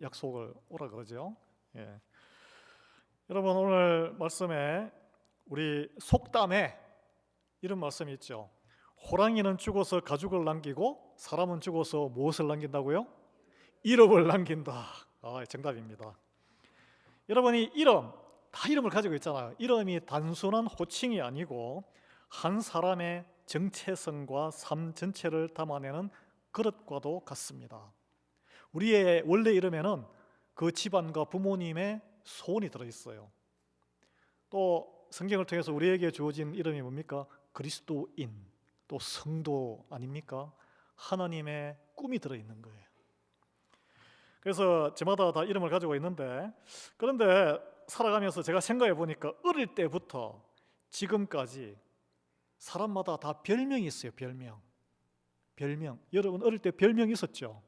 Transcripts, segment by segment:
약속을 오라 그러죠. 예. 여러분, 오늘 말씀에 우리 속담에 이런 말씀이 있죠. 호랑이는 죽어서 가죽을 남기고 사람은 죽어서 무엇을 남긴다고요? 이름을 남긴다. 정답입니다. 여러분이 다 이름을 가지고 있잖아요. 이름이 단순한 호칭이 아니고 한 사람의 정체성과 삶 전체를 담아내는 그릇과도 같습니다. 우리의 원래 이름에는 그 집안과 부모님의 소원이 들어있어요. 또 성경을 통해서 우리에게 주어진 이름이 뭡니까? 그리스도인, 또 성도 아닙니까? 하나님의 꿈이 들어있는 거예요. 그래서 저마다 다 이름을 가지고 있는데, 그런데 살아가면서 제가 생각해 보니까 어릴 때부터 지금까지 사람마다 다 별명이 있어요. 별명. 여러분 어릴 때 별명 있었죠?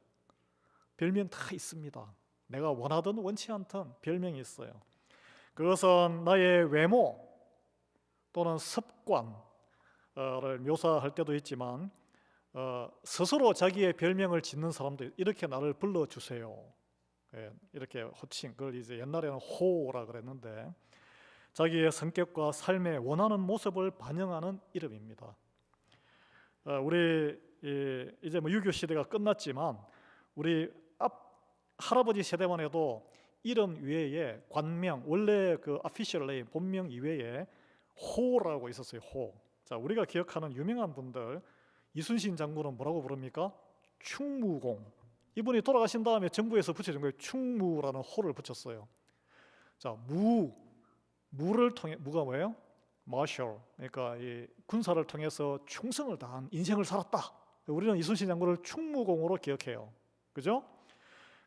별명 다 있습니다. 내가 원하든 원치 않든 별명이 있어요. 그것은 나의 외모 또는 습관을 묘사할 때도 있지만 스스로 자기의 별명을 짓는 사람들, 이렇게 나를 불러주세요. 이렇게 호칭, 그걸 이제 옛날에는 호라 그랬는데 자기의 성격과 삶의 원하는 모습을 반영하는 이름입니다. 우리 이제 6.25 시대가 끝났지만 우리 할아버지 세대만 해도 이름 외에 관명, 원래 그 official name, 본명 이외에 호라고 있었어요. 호. 자, 우리가 기억하는 유명한 분들, 이순신 장군은 뭐라고 부릅니까? 충무공. 이분이 돌아가신 다음에 정부에서 붙여준 거예요. 충무라는 호를 붙였어요. 자, 무를 통해, 무가 뭐예요? 마셜. 그러니까 이 군사를 통해서 충성을 다한 인생을 살았다. 우리는 이순신 장군을 충무공으로 기억해요. 그죠?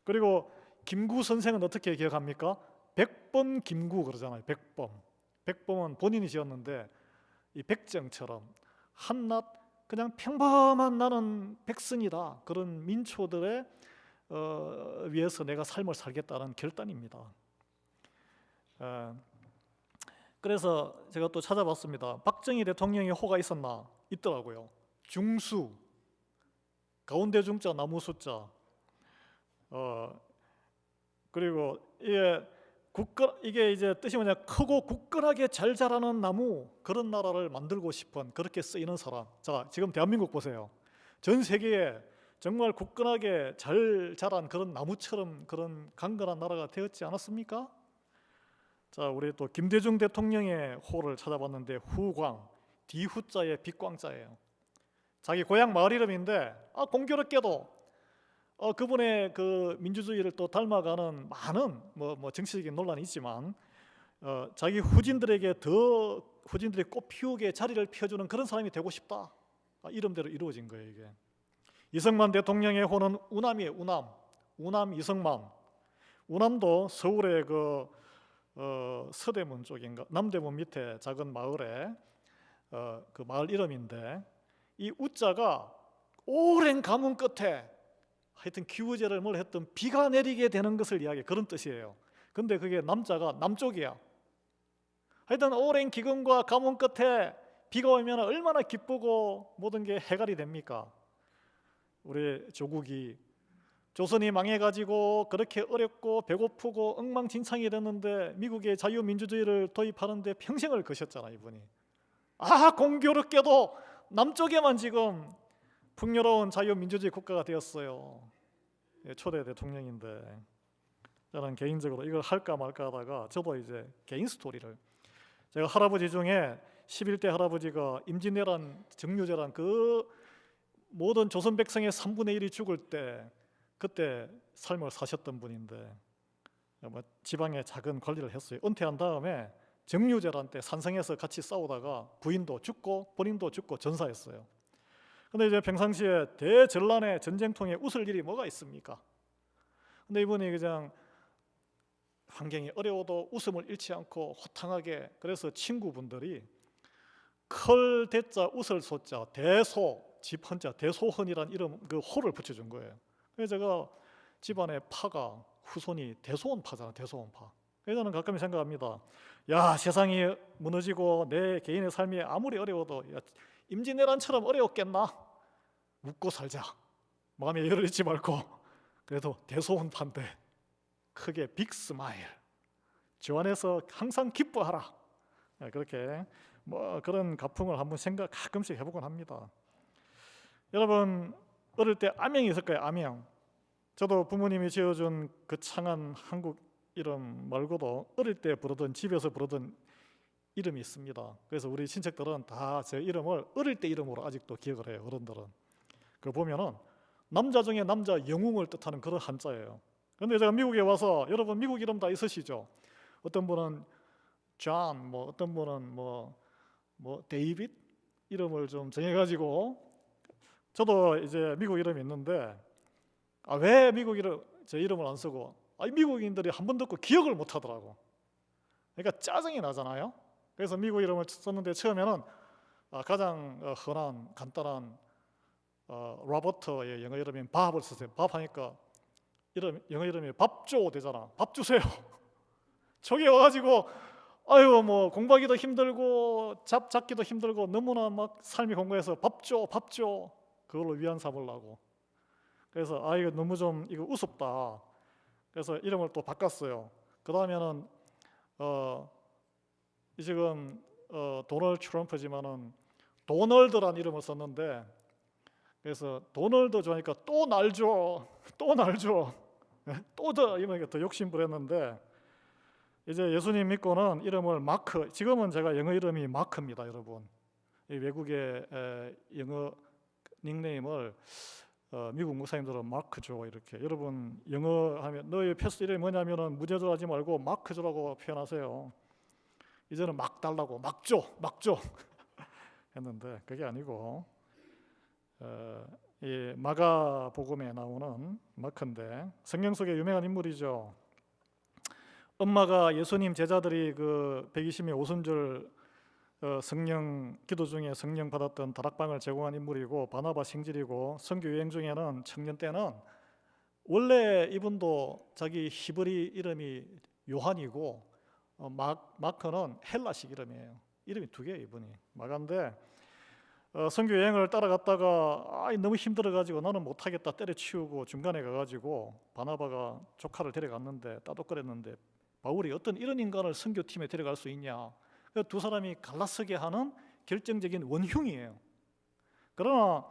그리고 김구 선생은 어떻게 기억합니까? 백범 김구 그러잖아요. 백범은 본인이 지었는데 이 백정처럼 한낱 그냥 평범한 나는 백성이다, 그런 민초들의 위해서 내가 삶을 살겠다는 결단입니다. 그래서 제가 또 찾아봤습니다. 박정희 대통령의 호가 있었나? 있더라고요. 중수, 가운데 중자 나무 숫자. 그리고 이게 이제 뜻이 뭐냐? 크고 굳건하게 잘 자라는 나무, 그런 나라를 만들고 싶은, 그렇게 쓰이는 사람. 자, 지금 대한민국 보세요. 전 세계에 정말 굳건하게 잘 자란 그런 나무처럼 그런 강건한 나라가 되었지 않았습니까? 자, 우리 또 김대중 대통령의 호를 찾아봤는데 후광, 뒤후자에 빛광자예요. 자기 고향 마을 이름인데 공교롭게도 그분의 그 민주주의를 또 닮아가는 많은 뭐 정치적인 논란이 있지만 자기 후진들이 꽃 피우게 자리를 펴주는 그런 사람이 되고 싶다. 이름대로 이루어진 거예요, 이게. 이승만 대통령의 호는 우남이에요. 우남 이승만. 우남도 서울의 그 서대문 쪽인가, 남대문 밑에 작은 마을에 그 마을 이름인데, 이 우자가 오랜 가뭄 끝에 하여튼 기우제를 뭘 했던 비가 내리게 되는 것을 이야기해, 그런 뜻이에요. 근데 그게 남자가 남쪽이야. 하여튼 오랜 기근과 가뭄 끝에 비가 오면 얼마나 기쁘고 모든 게 해갈이 됩니까? 우리 조국이, 조선이 망해가지고 그렇게 어렵고 배고프고 엉망진창이 됐는데 미국의 자유민주주의를 도입하는데 평생을 거셨잖아, 이분이. 공교롭게도 남쪽에만 지금 풍요로운 자유민주주의 국가가 되었어요. 초대 대통령인데, 저는 개인적으로 이걸 할까 말까 하다가 저도 이제 개인 스토리를, 제가 할아버지 중에 11대 할아버지가 임진왜란, 정유재란 그 모든 조선 백성의 3분의 1이 죽을 때 그때 삶을 사셨던 분인데 지방에 작은 관리를 했어요. 은퇴한 다음에 정유재란 때 산성에서 같이 싸우다가 부인도 죽고 본인도 죽고 전사했어요. 근데 이제 평상시에 대전란의 전쟁통에 웃을 일이 뭐가 있습니까? 근데 이분이 그냥 환경이 어려워도 웃음을 잃지 않고 호탕하게, 그래서 친구분들이 클 대자 웃을 소자 대소 집헌자 대소헌이라는 이름, 그 호를 붙여준 거예요. 그래서 제가 집안의 파가 후손이 대소헌파잖아, 대소헌파. 그래서 저는 가끔 생각합니다. 야, 세상이 무너지고 내 개인의 삶이 아무리 어려워도 임진왜란처럼 어려웠겠나? 웃고 살자. 마음에 열을 잃지 말고. 그래도 대소헌파인데 크게 빅 스마일, 주 안에서 항상 기뻐하라. 그렇게 뭐 그런 가풍을 한번 가끔씩 해보곤 합니다. 여러분 어릴 때 아명이 있을 거예요. 아명. 저도 부모님이 지어준 그 창한 한국 이름 말고도 어릴 때 부르던, 집에서 부르던 이름이 있습니다. 그래서 우리 친척들은 다 제 이름을 어릴 때 이름으로 아직도 기억을 해요. 어른들은. 그 보면은 남자 중에 남자, 영웅을 뜻하는 그런 한자예요. 그런데 제가 미국에 와서, 여러분 미국 이름 다 있으시죠? 어떤 분은 존, 뭐 어떤 분은 뭐 데이빗 이름을 좀 정해가지고, 저도 이제 미국 이름이 있는데 왜 미국 이름 제 이름을 안 쓰고, 미국인들이 한 번 듣고 기억을 못 하더라고. 그러니까 짜증이 나잖아요. 그래서 미국 이름을 썼는데 처음에는 가장 흔한 간단한 로버트의 영어 이름인 밥을 썼어요. 밥 하니까 영어 이름이 밥조 되잖아. 밥 주세요. 저기 와가지고 아유 뭐 공부하기도 힘들고 잡기도 힘들고 너무나 막 삶이 공고해서 밥조 그걸로 위안 삼으려고. 그래서 이거 너무 좀 이거 우습다. 그래서 이름을 또 바꿨어요. 그 다음에는 지금 도널드 트럼프지만은 도널드란 이름을 썼는데, 그래서 도널드 좋아하니까 또 날 줘, 또 더 이러니까 더 욕심부렸는데, 이제 예수님 믿고는 이름을 마크, 지금은 제가 영어 이름이 마크입니다. 여러분, 이 외국의 영어 닉네임을 미국 목사님들은 마크조 이렇게. 여러분 영어 하면 너의 패스 이름이 뭐냐면은 무제조 하지 말고 마크조라고 표현하세요. 이제는 막 달라고 막조 했는데 그게 아니고 이 마가복음에 나오는 마크인데 성경 속에 유명한 인물이죠. 엄마가 예수님 제자들이 그 120명 오순절 성령 기도 중에 성령 받았던 다락방을 제공한 인물이고, 바나바 생질이고, 선교 여행 중에는 청년 때는 원래 이분도 자기 히브리 이름이 요한이고 마크는 헬라식 이름이에요. 이름이 두 개예요. 이분이 마가인데 선교 여행을 따라갔다가 너무 힘들어가지고 나는 못하겠다 때려치우고 중간에 가가지고 바나바가 조카를 데려갔는데 따독거렸는데, 바울이 어떤 이런 인간을 선교팀에 데려갈 수 있냐. 두 사람이 갈라서게 하는 결정적인 원흉이에요. 그러나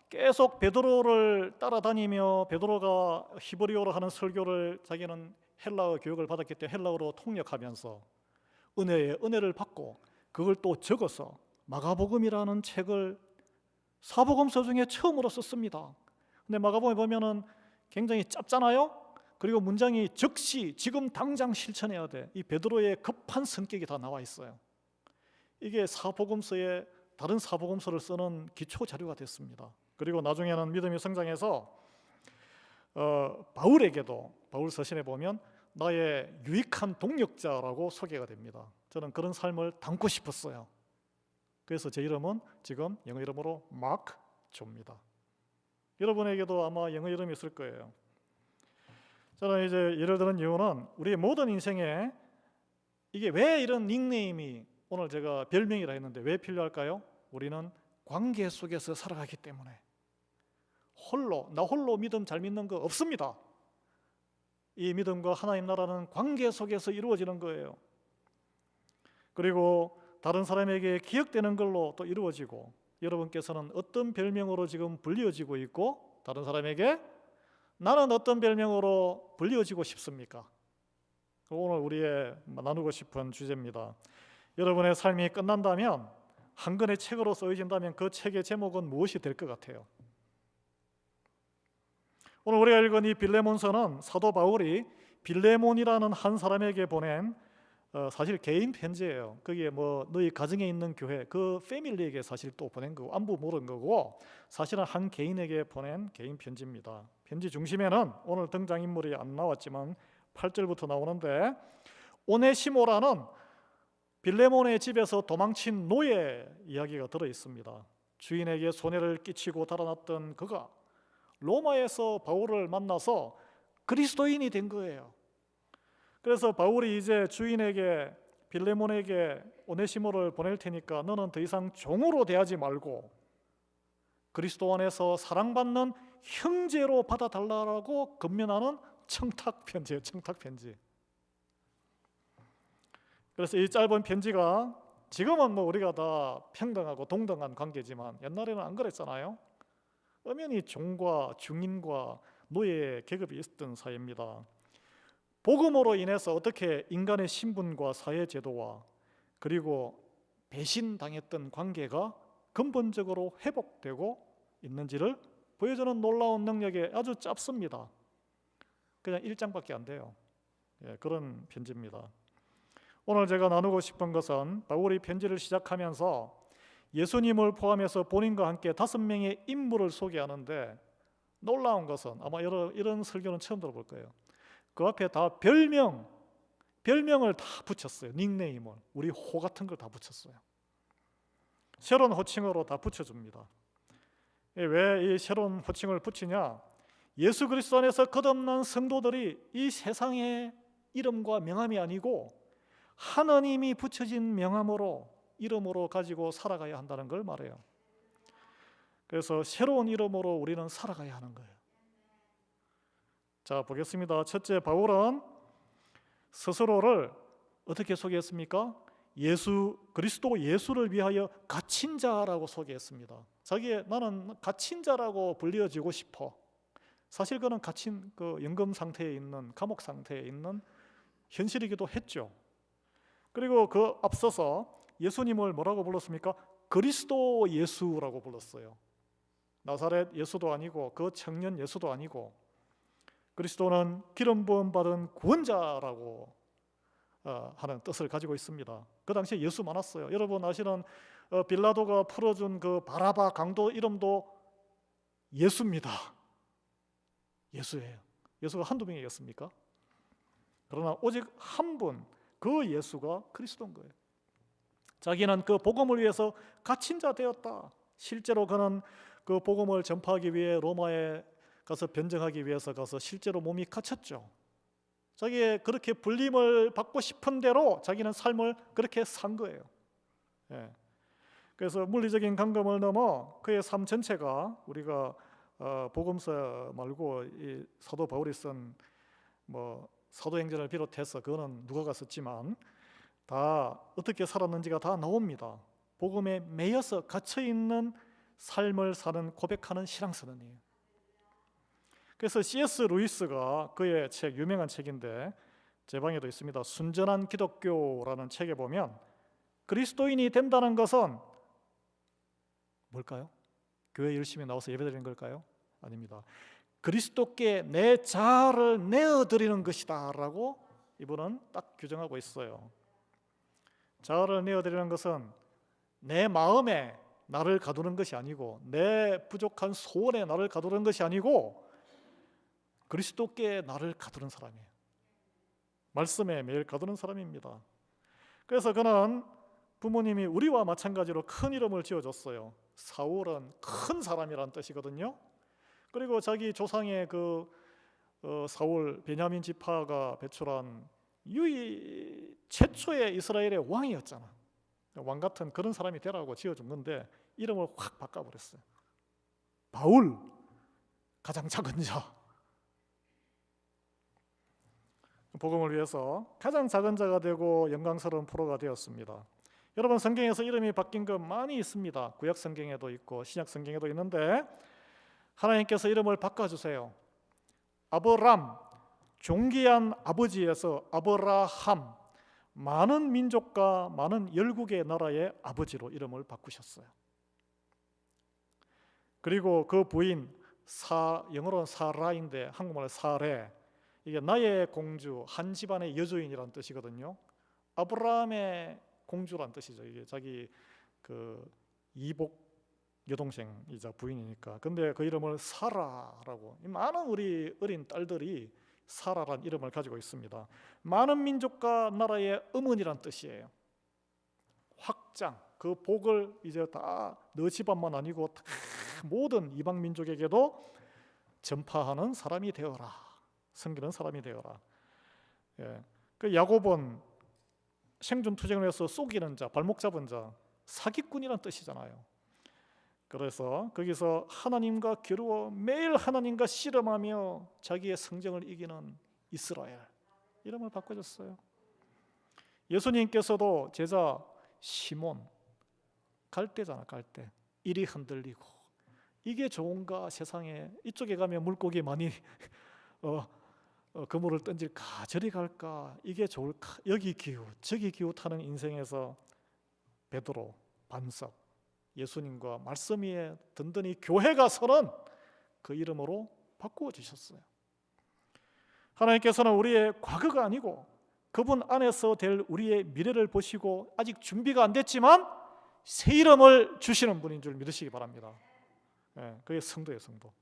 계속 베드로를 따라다니며 베드로가 히브리어로 하는 설교를, 자기는 헬라어 교육을 받았기 때문에 헬라어로 통역하면서 은혜를 받고 그걸 또 적어서 마가복음이라는 책을 사복음서 중에 처음으로 썼습니다. 근데 마가복음에 보면은 굉장히 짧잖아요. 그리고 문장이 즉시 지금 당장 실천해야 돼. 이 베드로의 급한 성격이 다 나와 있어요. 이게 사복음서에 다른 사복음서를 쓰는 기초 자료가 됐습니다. 그리고 나중에는 믿음이 성장해서 바울에게도 바울 서신에 보면 나의 유익한 동역자라고 소개가 됩니다. 저는 그런 삶을 담고 싶었어요. 그래서 제 이름은 지금 영어 이름으로 마크 조입니다. 여러분에게도 아마 영어 이름이 있을 거예요. 저는 이제 예를 드는 이유는 우리의 모든 인생에 이게 왜 이런 닉네임이, 오늘 제가 별명이라 했는데 왜 필요할까요? 우리는 관계 속에서 살아가기 때문에. 나 홀로 믿음 잘 믿는 거 없습니다. 이 믿음과 하나님 나라는 관계 속에서 이루어지는 거예요. 그리고 다른 사람에게 기억되는 걸로 또 이루어지고, 여러분께서는 어떤 별명으로 지금 불리어지고 있고 다른 사람에게 나는 어떤 별명으로 불리어지고 싶습니까? 오늘 우리의 나누고 싶은 주제입니다. 여러분의 삶이 끝난다면, 한 권의 책으로 쓰여진다면 그 책의 제목은 무엇이 될 것 같아요? 오늘 우리가 읽은 이 빌레몬서는 사도 바울이 빌레몬이라는 한 사람에게 보낸 사실 개인 편지예요. 그게 뭐 너희 가정에 있는 교회 그 패밀리에게 사실 또 보낸 거고, 안부 물은 거고, 사실은 한 개인에게 보낸 개인 편지입니다. 편지 중심에는 오늘 등장인물이 안 나왔지만 8절부터 나오는데, 오네시모라는 빌레몬의 집에서 도망친 노예 이야기가 들어 있습니다. 주인에게 손해를 끼치고 달아났던 그가 로마에서 바울을 만나서 그리스도인이 된 거예요. 그래서 바울이 이제 주인에게, 빌레몬에게 오네시모를 보낼 테니까 너는 더 이상 종으로 대하지 말고 그리스도 안에서 사랑받는 형제로 받아달라고 권면하는 청탁 편지예요. 청탁 편지. 그래서 이 짧은 편지가 지금은 뭐 우리가 다 평등하고 동등한 관계지만 옛날에는 안 그랬잖아요. 엄연히 종과 중인과 노예 계급이 있었던 사회입니다. 복음으로 인해서 어떻게 인간의 신분과 사회 제도와 그리고 배신당했던 관계가 근본적으로 회복되고 있는지를 보여주는 놀라운 능력이 아주 짧습니다. 그냥 1장밖에 안 돼요. 그런 편지입니다. 오늘 제가 나누고 싶은 것은 바울이 편지를 시작하면서 예수님을 포함해서 본인과 함께 5명의 인물을 소개하는데 놀라운 것은 아마 이런 설교는 처음 들어볼 거예요. 그 앞에 다 별명을 다 붙였어요. 닉네임을, 우리 호 같은 걸 다 붙였어요. 새로운 호칭으로 다 붙여줍니다. 왜 이 새로운 호칭을 붙이냐? 예수 그리스도 안에서 거듭난 성도들이 이 세상의 이름과 명함이 아니고 하나님이 붙여진 명함으로 이름으로 가지고 살아가야 한다는 걸 말해요. 그래서 새로운 이름으로 우리는 살아가야 하는 거예요. 자, 보겠습니다. 첫째, 바울은 스스로를 어떻게 소개했습니까? 그리스도 예수를 위하여 갇힌 자라고 소개했습니다. 나는 갇힌 자라고 불려지고 싶어. 사실 그는 갇힌 연금 상태에 있는, 감옥 상태에 있는 현실이기도 했죠. 그리고 그 앞서서 예수님을 뭐라고 불렀습니까? 그리스도 예수라고 불렀어요. 나사렛 예수도 아니고 그 청년 예수도 아니고 그리스도는 기름 부음 받은 구원자라고 하는 뜻을 가지고 있습니다. 그 당시에 예수 많았어요. 여러분 아시는 빌라도가 풀어준 그 바라바 강도 이름도 예수입니다. 예수예요. 예수가 한두 명이겠습니까? 그러나 오직 한 분, 그 예수가 그리스도인 거예요. 자기는 그 복음을 위해서 갇힌 자 되었다. 실제로 그는 그 복음을 전파하기 위해 로마에 가서 변증하기 위해서 가서 실제로 몸이 갇혔죠. 자기의 그렇게 불림을 받고 싶은 대로 자기는 삶을 그렇게 산 거예요. 그래서 물리적인 감금을 넘어 그의 삶 전체가 우리가 복음서 말고 이 사도 바울이 쓴 사도행전을 비롯해서 그거는 누가가 썼지만 다 어떻게 살았는지가 다 나옵니다. 복음에 매여서 갇혀 있는 삶을 사는 고백하는 신앙선언이에요. 그래서 C.S. 루이스가 그의 책, 유명한 책인데 제 방에도 있습니다. 순전한 기독교라는 책에 보면 그리스도인이 된다는 것은 뭘까요? 교회 열심히 나와서 예배드리는 걸까요? 아닙니다. 그리스도께 내 자아를 내어드리는 것이다 라고 이분은 딱 규정하고 있어요. 자아를 내어드리는 것은 내 마음에 나를 가두는 것이 아니고 내 부족한 소원에 나를 가두는 것이 아니고 그리스도께 나를 가두는 사람이에요. 말씀에 매일 가두는 사람입니다. 그래서 그는 부모님이 우리와 마찬가지로 큰 이름을 지어줬어요. 사울은 큰 사람이라는 뜻이거든요. 그리고 자기 조상의 사울 베냐민 지파가 배출한 최초의 이스라엘의 왕이었잖아. 왕 같은 그런 사람이 되라고 지어준 건데 이름을 확 바꿔버렸어요. 바울, 가장 작은 자. 복음을 위해서 가장 작은 자가 되고 영광스러운 포로가 되었습니다. 여러분 성경에서 이름이 바뀐 거 많이 있습니다. 구약 성경에도 있고 신약 성경에도 있는데 하나님께서 이름을 바꿔주세요. 아브람, 존귀한 아버지에서 아브라함, 많은 민족과 많은 열국의 나라의 아버지로 이름을 바꾸셨어요. 그리고 그 부인 영어로는 사라인데 한국말로 사레, 이게 나의 공주, 한 집안의 여주인이라는 뜻이거든요. 아브라함의 공주란 뜻이죠. 이게 자기 이복 여동생이자 부인이니까. 근데 그 이름을 사라라고, 많은 우리 어린 딸들이 사라란 이름을 가지고 있습니다. 많은 민족과 나라의 어머니란 뜻이에요. 확장, 그 복을 이제 다 너 집안만 아니고 다 모든 이방 민족에게도 전파하는 사람이 되어라. 섬기는 사람이 되어라. 그 야곱은 생존 투쟁을 해서 속이는 자, 발목 잡은 자, 사기꾼이란 뜻이잖아요. 그래서 거기서 하나님과 겨루어 매일 하나님과 씨름하며 자기의 성정을 이기는 이스라엘 이름을 바꿔줬어요. 예수님께서도 제자 시몬 갈대잖아, 갈대. 일이 흔들리고 이게 좋은가 세상에. 이쪽에 가면 물고기 많이 그물을 던질까, 저리 갈까, 이게 좋을까, 여기 기웃 저기 기웃하는 인생에서 베드로, 반석, 예수님과 말씀 위에 든든히 교회가 서는 그 이름으로 바꾸어 주셨어요. 하나님께서는 우리의 과거가 아니고 그분 안에서 될 우리의 미래를 보시고 아직 준비가 안 됐지만 새 이름을 주시는 분인 줄 믿으시기 바랍니다. 그게 성도예요, 성도.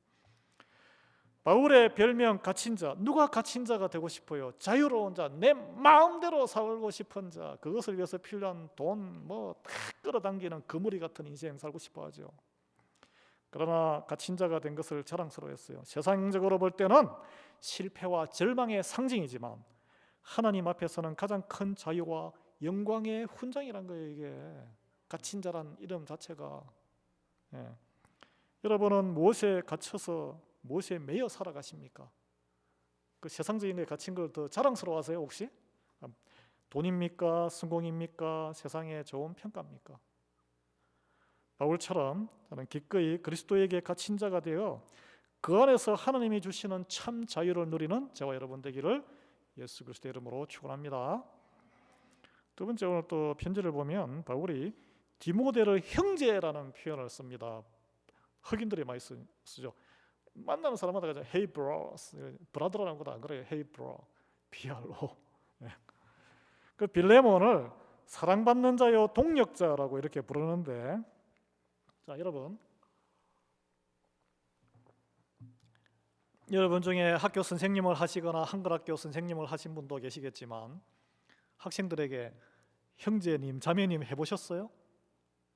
바울의 별명 갇힌 자. 누가 갇힌 자가 되고 싶어요? 자유로운 자, 내 마음대로 살고 싶은 자, 그것을 위해서 필요한 돈 다 끌어당기는 그물이 같은 인생 살고 싶어 하죠. 그러나 갇힌 자가 된 것을 자랑스러워했어요. 세상적으로 볼 때는 실패와 절망의 상징이지만 하나님 앞에서는 가장 큰 자유와 영광의 훈장이란 거예요. 이게 갇힌 자란 이름 자체가. 여러분은 무엇에 갇혀서 무엇에 매여 살아가십니까? 그 세상적인 데 갇힌 걸 더 자랑스러워하세요 혹시? 돈입니까? 성공입니까? 세상의 좋은 평가입니까? 바울처럼 저는 기꺼이 그리스도에게 갇힌 자가 되어 그 안에서 하나님이 주시는 참 자유를 누리는 저와 여러분 되기를 예수 그리스도의 이름으로 축원합니다. 두 번째, 오늘 또 편지를 보면 바울이 디모데를 형제라는 표현을 씁니다. 흑인들이 많이 쓰죠. 만나는 사람마다 가죠. Hey bro, 브라더라는 것도 안 그래요. Hey bro, BRO. 그 빌레몬을 사랑받는 자요 동력자라고 이렇게 부르는데, 자 여러분 중에 학교 선생님을 하시거나 한글학교 선생님을 하신 분도 계시겠지만 학생들에게 형제님, 자매님 해보셨어요?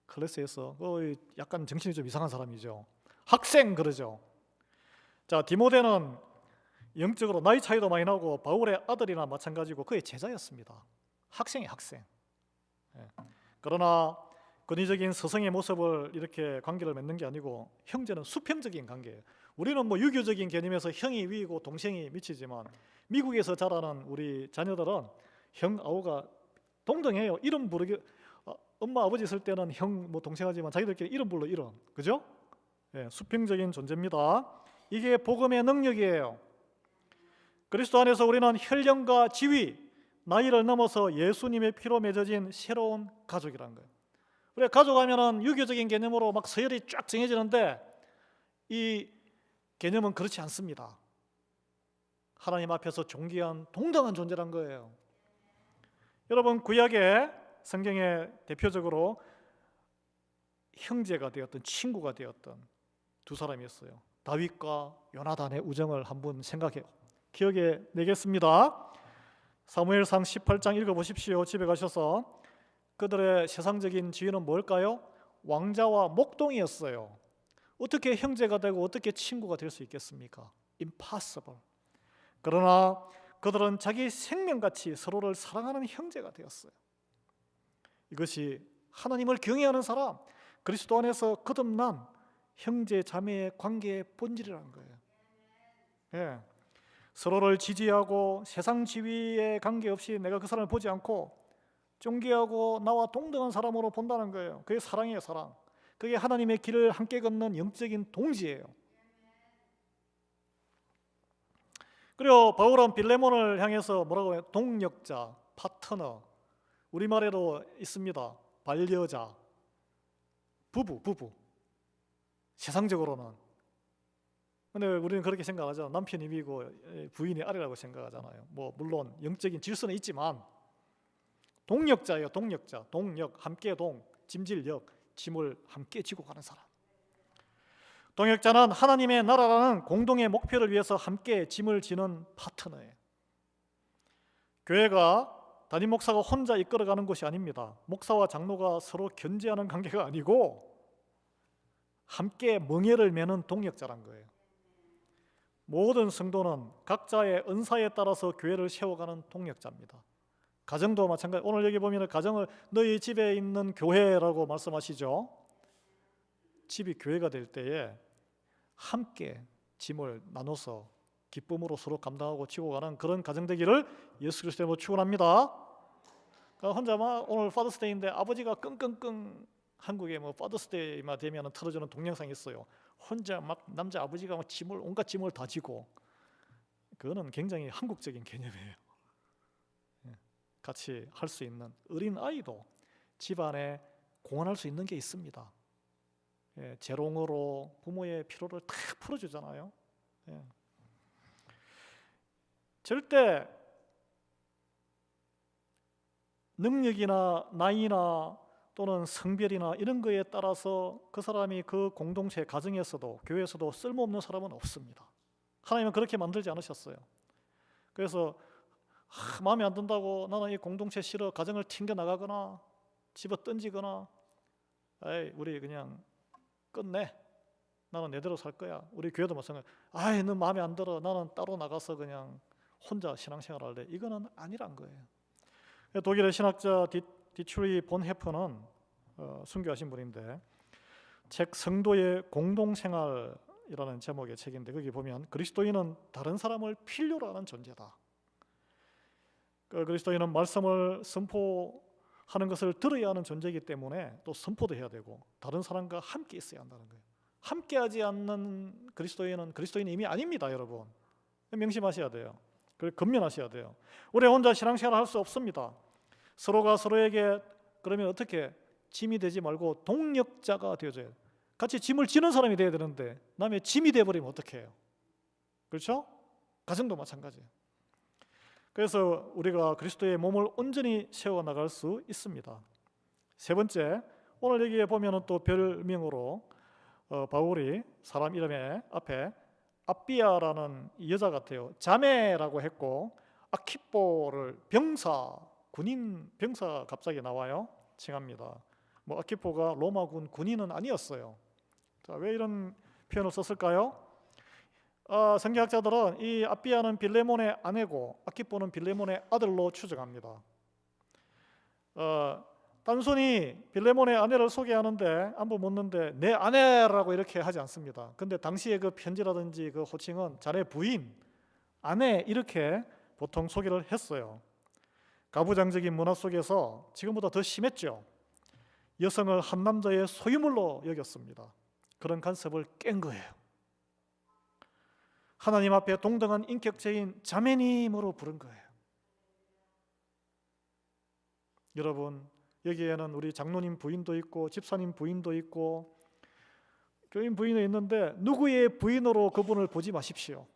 클래스에서 약간 정신이 좀 이상한 사람이죠. 학생 그러죠. 자, 디모데는 영적으로 나이 차이도 많이 나고 바울의 아들이나 마찬가지고 그의 제자였습니다. 학생이 학생. 그러나 권위적인 스승의 모습을 이렇게 관계를 맺는 게 아니고 형제는 수평적인 관계예요. 우리는 유교적인 개념에서 형이 위이고 동생이 밑이지만 미국에서 자라는 우리 자녀들은 형 아우가 동등해요. 이름 부르기 엄마 아버지 있을 때는 형 동생하지만 자기들끼리 이름 불러 이름. 그죠? 수평적인 존재입니다. 이게 복음의 능력이에요. 그리스도 안에서 우리는 혈령과 지위, 나이를 넘어서 예수님의 피로 맺어진 새로운 가족이라는 거예요. 우리가 가족 하면은 유교적인 개념으로 막 서열이 쫙 정해지는데 이 개념은 그렇지 않습니다. 하나님 앞에서 존귀한 동등한 존재란 거예요. 여러분, 구약의 성경에 대표적으로 형제가 되었던, 친구가 되었던 두 사람이었어요. 다윗과 요나단의 우정을 한번 기억해 내겠습니다. 사무엘상 18장 읽어보십시오. 집에 가셔서. 그들의 세상적인 지위는 뭘까요? 왕자와 목동이었어요. 어떻게 형제가 되고 어떻게 친구가 될 수 있겠습니까? Impossible. 그러나 그들은 자기 생명같이 서로를 사랑하는 형제가 되었어요. 이것이 하나님을 경외하는 사람, 그리스도 안에서 거듭난 형제 자매의 관계의 본질이라는 거예요. 서로를 지지하고 세상 지위에 관계없이 내가 그 사람을 보지 않고 존귀하고 나와 동등한 사람으로 본다는 거예요. 그게 사랑이에요, 사랑. 그게 하나님의 길을 함께 걷는 영적인 동지예요. 그리고 바울은 빌레몬을 향해서 뭐라고 해요? 동력자, 파트너. 우리말에도 있습니다. 반려자, 부부. 세상적으로는. 근데 우리는 그렇게 생각하잖아요. 남편이 위고 부인이 아래라고 생각하잖아요. 물론 영적인 질서는 있지만 동력자예요. 동력자, 동력, 함께 짐질력, 짐을 함께 지고 가는 사람. 동역자는 하나님의 나라라는 공동의 목표를 위해서 함께 짐을 지는 파트너예요. 교회가 담임 목사가 혼자 이끌어가는 것이 아닙니다. 목사와 장로가 서로 견제하는 관계가 아니고 함께 멍에를 매는 동역자란 거예요. 모든 성도는 각자의 은사에 따라서 교회를 세워가는 동역자입니다. 가정도 마찬가지. 오늘 여기 보면 가정을 너희 집에 있는 교회라고 말씀하시죠. 집이 교회가 될 때에 함께 짐을 나눠서 기쁨으로 서로 감당하고 지고 가는 그런 가정 되기를 예수 그리스도로 축원합니다. 그러니까 혼자 막 오늘 파더스데이인데 아버지가 끙끙끙, 한국에 뭐 파더스데이만 되면 틀어주는 동영상이 있어요. 혼자 막 남자 아버지가 막 짐을, 온갖 짐을 다 지고, 그거는 굉장히 한국적인 개념이에요. 같이 할 수 있는, 어린 아이도 집안에 공헌할 수 있는 게 있습니다. 재롱으로 부모의 피로를 다 풀어주잖아요. 절대 능력이나 나이나 또는 성별이나 이런 거에 따라서 그 사람이 그 공동체, 가정에서도 교회에서도 쓸모없는 사람은 없습니다. 하나님은 그렇게 만들지 않으셨어요. 그래서 마음에 안 든다고 나는 이 공동체 싫어, 가정을 튕겨나가거나 집어 던지거나, 에이 우리 그냥 끝내, 나는 내대로 살 거야. 우리 교회도 마찬가지. 아이 너 마음에 안 들어, 나는 따로 나가서 그냥 혼자 신앙생활 할래. 이거는 아니란 거예요. 독일의 신학자 디트리 본 헤퍼는 순교하신 분인데, 책 성도의 공동생활이라는 제목의 책인데, 거기 보면 그리스도인은 다른 사람을 필요로 하는 존재다. 그리스도인은 말씀을 선포하는 것을 들어야 하는 존재이기 때문에 또 선포도 해야 되고 다른 사람과 함께 있어야 한다는 거예요. 함께하지 않는 그리스도인은 그리스도인이 이미 아닙니다, 여러분. 명심하셔야 돼요. 근면하셔야 돼요. 우리 혼자 신앙생활을 할 수 없습니다. 서로가 서로에게 그러면 어떻게 짐이 되지 말고 동력자가 되어줘야 돼요. 같이 짐을 지는 사람이 돼야 되는데 남의 짐이 되어버리면 어떡해요? 그렇죠? 가정도 마찬가지예요. 그래서 우리가 그리스도의 몸을 온전히 세워나갈 수 있습니다. 세 번째, 오늘 여기에 보면 또 별명으로 바울이 사람 이름의 앞에 아비아라는 여자 같아요. 자매라고 했고, 아키포를 병사, 군인 병사 갑자기 나와요. 칭합니다. 뭐 아키포가 로마군 군인은 아니었어요. 자, 왜 이런 표현을 썼을까요? 성경학자들은 이 아비아는 빌레몬의 아내고 아키포는 빌레몬의 아들로 추정합니다. 단순히 빌레몬의 아내를 소개하는데 안부 묻는데 내 아내라고 이렇게 하지 않습니다. 근데 당시의 그 편지라든지 그 호칭은 자네 부인, 아내 이렇게 보통 소개를 했어요. 가부장적인 문화 속에서 지금보다 더 심했죠. 여성을 한 남자의 소유물로 여겼습니다. 그런 간섭을 깬 거예요. 하나님 앞에 동등한 인격체인 자매님으로 부른 거예요. 여러분, 여기에는 우리 장로님 부인도 있고 집사님 부인도 있고 교인 부인도 있는데 누구의 부인으로 그분을 보지 마십시오.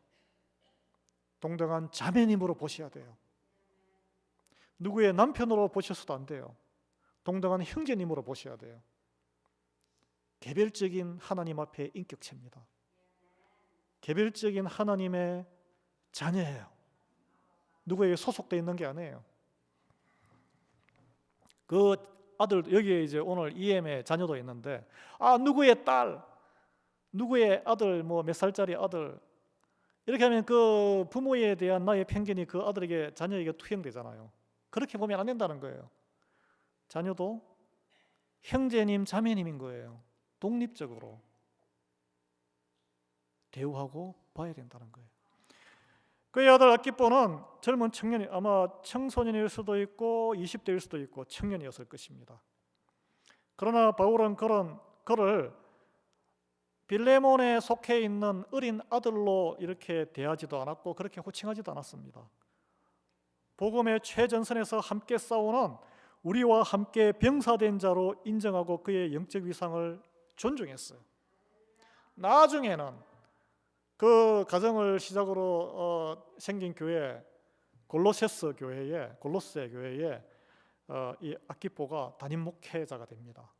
동등한 자매님으로 보셔야 돼요. 누구의 남편으로 보셔서도 안 돼요. 동등한 형제님으로 보셔야 돼요. 개별적인 하나님 앞에 인격체입니다. 개별적인 하나님의 자녀예요. 누구에게 소속되어 있는 게 아니에요. 그 아들, 여기에 이제 오늘 EM의 자녀도 있는데, 누구의 딸, 누구의 아들, 뭐 몇 살짜리 아들, 이렇게 하면 그 부모에 대한 나의 편견이 그 아들에게, 자녀에게 투영되잖아요. 그렇게 보면 안 된다는 거예요. 자녀도 형제님, 자매님인 거예요. 독립적으로 대우하고 봐야 된다는 거예요. 그의 아들 아키포는 젊은 청년이, 아마 청소년일 수도 있고 20대일 수도 있고 청년이었을 것입니다. 그러나 바울은 그를 빌레몬에 속해 있는 어린 아들로 이렇게 대하지도 않았고 그렇게 호칭하지도 않았습니다. 복음의 최전선에서 함께 싸우는 우리와 함께 병사된 자로 인정하고 그의 영적 위상을 존중했어요. 나중에는 그 가정을 시작으로 생긴 교회, 골로새 교회에 이 아키포가 담임 목회자가 됩니다.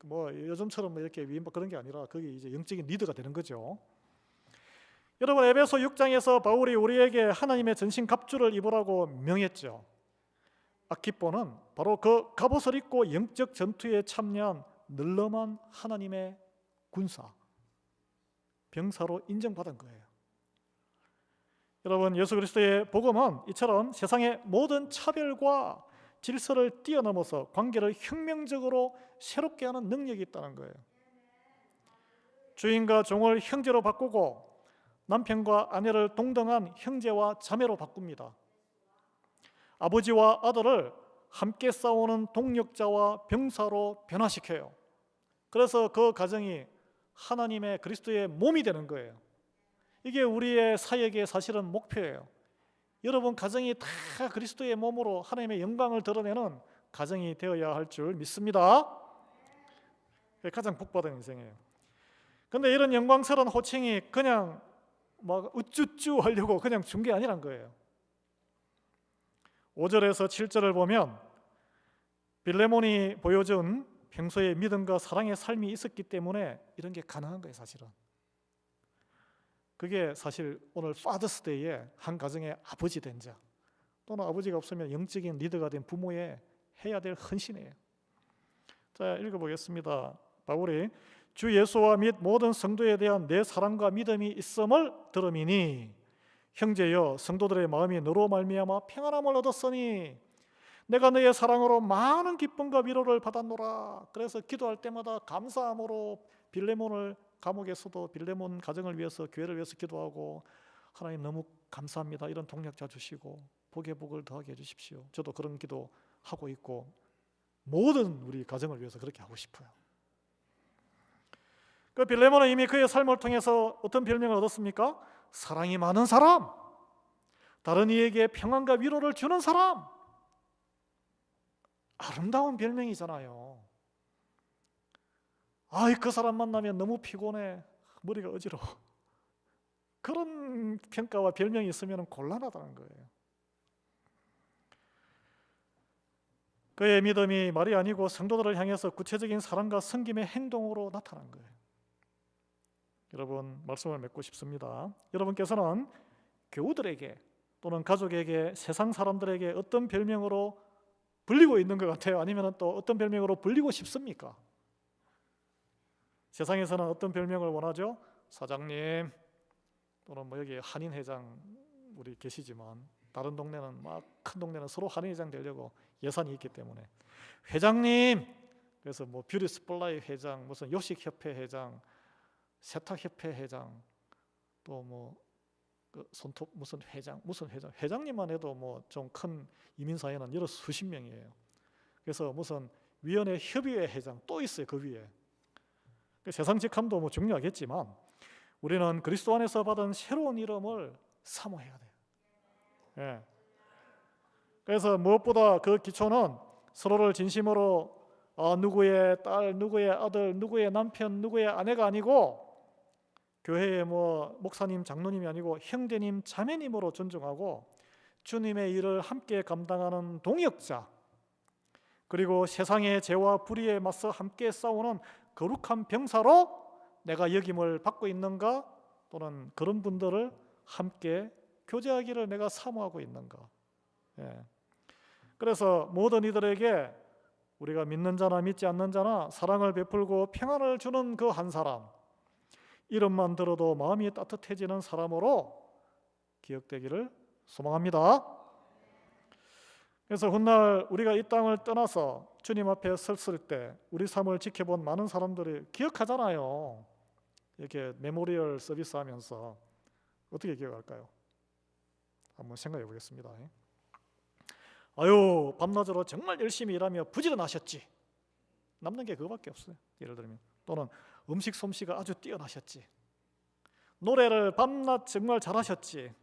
뭐 요즘처럼 이렇게 위임받 그런 게 아니라 거기 이제 영적인 리더가 되는 거죠. 여러분, 에베소 6장에서 바울이 우리에게 하나님의 전신 갑주를 입으라고 명했죠. 아키포는 바로 그 갑옷을 입고 영적 전투에 참여한 널널한 하나님의 군사, 병사로 인정받은 거예요. 여러분, 예수 그리스도의 복음은 이처럼 세상의 모든 차별과 질서를 뛰어넘어서 관계를 혁명적으로 새롭게 하는 능력이 있다는 거예요. 주인과 종을 형제로 바꾸고 남편과 아내를 동등한 형제와 자매로 바꿉니다. 아버지와 아들을 함께 싸우는 동력자와 병사로 변화시켜요. 그래서 그 가정이 하나님의 그리스도의 몸이 되는 거예요. 이게 우리의 사역의 사실은 목표예요. 여러분 가정이 다 그리스도의 몸으로 하나님의 영광을 드러내는 가정이 되어야 할 줄 믿습니다. 가장 복받은 인생이에요. 근데 이런 영광스러운 호칭이 그냥 막 우쭈쭈 하려고 그냥 준 게 아니란 거예요. 5절에서 7절을 보면 빌레몬이 보여준 평소에 믿음과 사랑의 삶이 있었기 때문에 이런 게 가능한 거예요. 사실은 그게 사실 오늘 파더스데이에 한 가정의 아버지 된 자 또는 아버지가 없으면 영적인 리더가 된 부모의 해야 될 헌신이에요. 자, 읽어보겠습니다. 바울이 주 예수와 및 모든 성도에 대한 내 사랑과 믿음이 있음을 들음이니 형제여 성도들의 마음이 너로 말미암아 평안함을 얻었으니 내가 너의 사랑으로 많은 기쁨과 위로를 받았노라. 그래서 기도할 때마다 감사함으로 빌레몬을 감옥에서도 빌레몬 가정을 위해서 교회를 위해서 기도하고 하나님 너무 감사합니다. 이런 동력자 주시고 복의 복을 더하게 해주십시오. 저도 그런 기도하고 있고 모든 우리 가정을 위해서 그렇게 하고 싶어요. 그 빌레몬은 이미 그의 삶을 통해서 어떤 별명을 얻었습니까? 사랑이 많은 사람, 다른 이에게 평안과 위로를 주는 사람. 아름다운 별명이잖아요. 아이 그 사람 만나면 너무 피곤해, 머리가 어지러워. 그런 평가와 별명이 있으면 곤란하다는 거예요. 그의 믿음이 말이 아니고 성도들을 향해서 구체적인 사랑과 섬김의 행동으로 나타난 거예요. 여러분 말씀을 맺고 싶습니다. 여러분께서는 교우들에게 또는 가족에게 세상 사람들에게 어떤 별명으로 불리고 있는 것 같아요? 아니면 또 어떤 별명으로 불리고 싶습니까? 세상에서는 어떤 별명을 원하죠? 사장님 또는 뭐 여기 한인회장 우리 계시지만 다른 동네는 막 큰 동네는 서로 한인회장 되려고 예산이 있기 때문에 회장님, 그래서 뭐 뷰티 스플라이 회장, 무슨 요식협회 회장, 세탁협회 회장, 또 뭐 그 손톱 무슨 회장님만 해도 뭐 좀 큰 이민사회는 여러 수십 명이에요. 그래서 무슨 위원회 협의회 회장 또 있어요. 그 위에. 세상 직함도 뭐 중요하겠지만 우리는 그리스도 안에서 받은 새로운 이름을 사모해야 돼요. 예. 그래서 무엇보다 그 기초는 서로를 진심으로 누구의 딸, 누구의 아들, 누구의 남편, 누구의 아내가 아니고 교회의 뭐 목사님, 장로님이 아니고 형제님, 자매님으로 존중하고 주님의 일을 함께 감당하는 동역자, 그리고 세상의 죄와 불의에 맞서 함께 싸우는 거룩한 병사로 내가 역임을 받고 있는가, 또는 그런 분들을 함께 교제하기를 내가 사모하고 있는가. 예. 그래서 모든 이들에게 우리가 믿는 자나 믿지 않는 자나 사랑을 베풀고 평안을 주는 그 한 사람, 이름만 들어도 마음이 따뜻해지는 사람으로 기억되기를 소망합니다. 그래서 훗날 우리가 이 땅을 떠나서 주님 앞에 섰을 때 우리 삶을 지켜본 많은 사람들이 기억하잖아요. 이렇게 메모리얼 서비스 하면서 어떻게 기억할까요? 한번 생각해 보겠습니다. 아유 밤낮으로 정말 열심히 일하며 부지런하셨지. 남는 게 그거밖에 없어요. 예를 들면 또는 음식 솜씨가 아주 뛰어나셨지. 노래를 밤낮 정말 잘하셨지.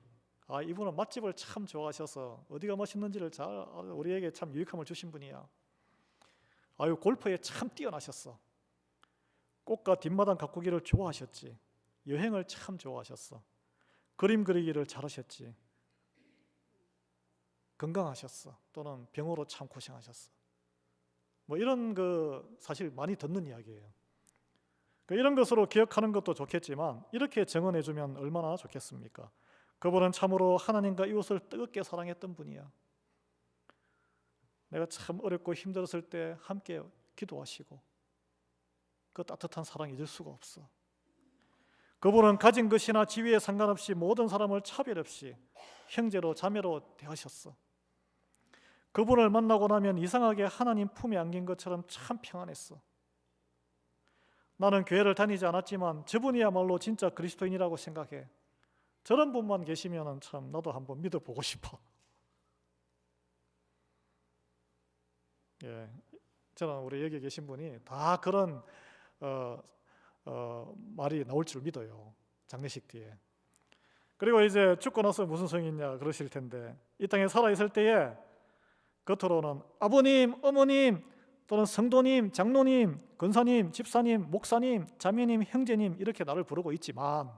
이분은 맛집을 참 좋아하셔서 어디가 맛있는지를 잘 우리에게 참 유익함을 주신 분이야. 아유 골프에 참 뛰어나셨어. 꽃과 뒷마당 가꾸기를 좋아하셨지. 여행을 참 좋아하셨어. 그림 그리기를 잘하셨지. 건강하셨어. 또는 병으로 참 고생하셨어. 뭐 이런 그 사실 많이 듣는 이야기예요. 이런 것으로 기억하는 것도 좋겠지만 이렇게 정언해주면 얼마나 좋겠습니까? 그분은 참으로 하나님과 이웃을 뜨겁게 사랑했던 분이야. 내가 참 어렵고 힘들었을 때 함께 기도하시고 그 따뜻한 사랑 잊을 수가 없어. 그분은 가진 것이나 지위에 상관없이 모든 사람을 차별 없이 형제로 자매로 대하셨어. 그분을 만나고 나면 이상하게 하나님 품에 안긴 것처럼 참 평안했어. 나는 교회를 다니지 않았지만 저분이야말로 진짜 그리스도인이라고 생각해. 저런 분만 계시면 참 나도 한번 믿어보고 싶어. 예, 저는 우리 여기 계신 분이 다 그런 말이 나올 줄 믿어요. 장례식 뒤에. 그리고 이제 죽고 나서 무슨 소용이 있냐 그러실 텐데, 이 땅에 살아있을 때에 겉으로는 아버님, 어머님 또는 성도님, 장로님, 권사님, 집사님, 목사님, 자매님, 형제님 이렇게 나를 부르고 있지만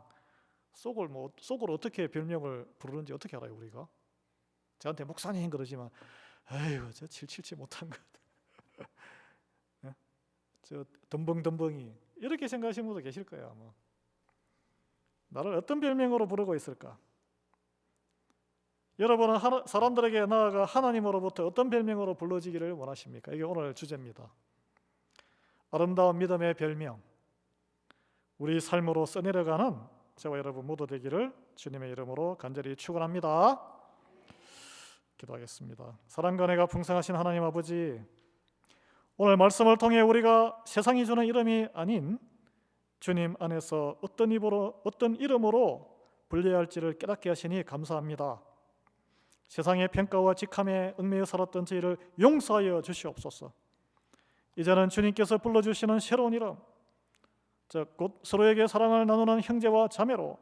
속으로 어떻게 별명을 부르는지 어떻게 알아요 우리가? 저한테 목사님 그러지만 아이고 저 칠칠치 못한 것 저 덤벙덤벙이 이렇게 생각하시는 분도 계실 거예요 아마. 나를 어떤 별명으로 부르고 있을까? 여러분은 사람들에게 나아가 하나님으로부터 어떤 별명으로 불러지기를 원하십니까? 이게 오늘 주제입니다. 아름다운 믿음의 별명, 우리 삶으로 써내려가는 저와 여러분 모두 되기를 주님의 이름으로 간절히 축원합니다. 기도하겠습니다. 사랑과 은혜가 풍성하신 하나님 아버지, 오늘 말씀을 통해 우리가 세상이 주는 이름이 아닌 주님 안에서 어떤 이름으로 불려야 할지를 깨닫게 하시니 감사합니다. 세상의 평가와 직함에 얽매여 살았던 저희를 용서하여 주시옵소서. 이제는 주님께서 불러주시는 새로운 이름, 즉 곧 서로에게 사랑을 나누는 형제와 자매로,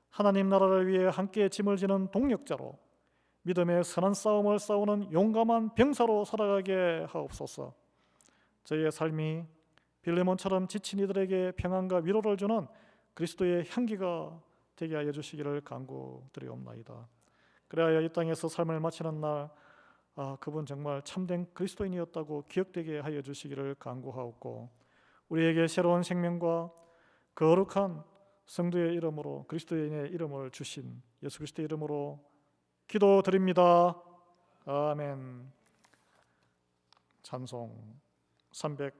하나님 나라를 위해 함께 짐을 지는 동력자로, 믿음의 선한 싸움을 싸우는 용감한 병사로 살아가게 하옵소서. 저희의 삶이 빌레몬처럼 지친 이들에게 평안과 위로를 주는 그리스도의 향기가 되게 하여 주시기를 간구드리옵나이다. 그래야 이 땅에서 삶을 마치는 날 그분 정말 참된 그리스도인이었다고 기억되게 하여 주시기를 간구하옵고, 우리에게 새로운 생명과 거룩한 성도의 이름으로 그리스도인의 이름을 주신 예수 그리스도의 이름으로 기도드립니다. 아멘. 찬송 300